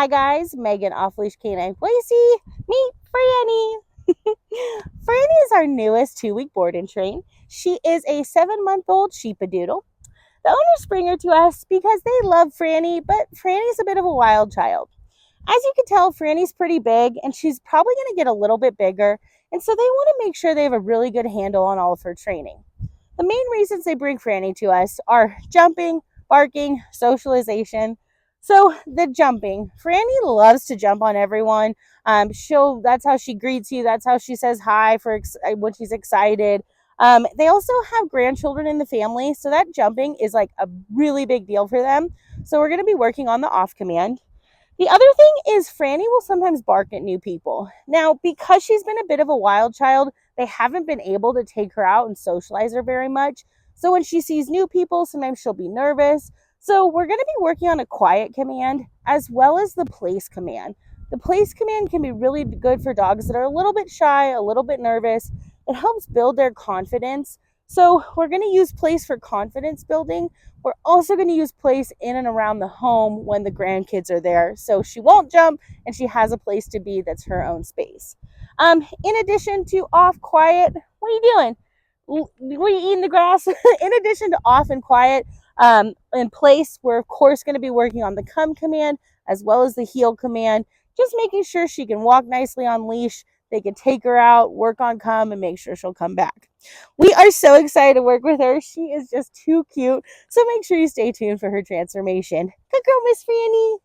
Hi guys, Megan off Leash Canine Boise. Meet Franny. Franny is our newest 2-week board and train. She is a 7-month-old Sheepadoodle. The owners bring her to us because they love Franny, but Franny's a bit of a wild child. As you can tell, Franny's pretty big and she's probably going to get a little bit bigger, and so they want to make sure they have a really good handle on all of her training. The main reasons they bring Franny to us are jumping, barking, socialization. So the jumping, Franny loves to jump on everyone. That's how she greets you. That's how she says hi when she's excited. They also have grandchildren in the family, so that jumping is like a really big deal for them. So we're going to be working on the off command. The other thing is Franny will sometimes bark at new people. Now, because she's been a bit of a wild child, they haven't been able to take her out and socialize her very much. So when she sees new people, sometimes she'll be nervous. So we're going to be working on a quiet command as well as the place command. The place command can be really good for dogs that are a little bit shy, a little bit nervous. It helps build their confidence. So we're going to use place for confidence building. We're also going to use place in and around the home when the grandkids are there, so she won't jump and she has a place to be that's her own space. In addition to off, quiet, what are you doing? Were you eating the grass? In addition to off and quiet, in place, we're of course going to be working on the come command as well as the heel command, just making sure she can walk nicely on leash. They can take her out, work on come, and make sure she'll come back. We are so excited to work with her. She is just too cute. So make sure you stay tuned for her transformation. Good girl, Miss Franny.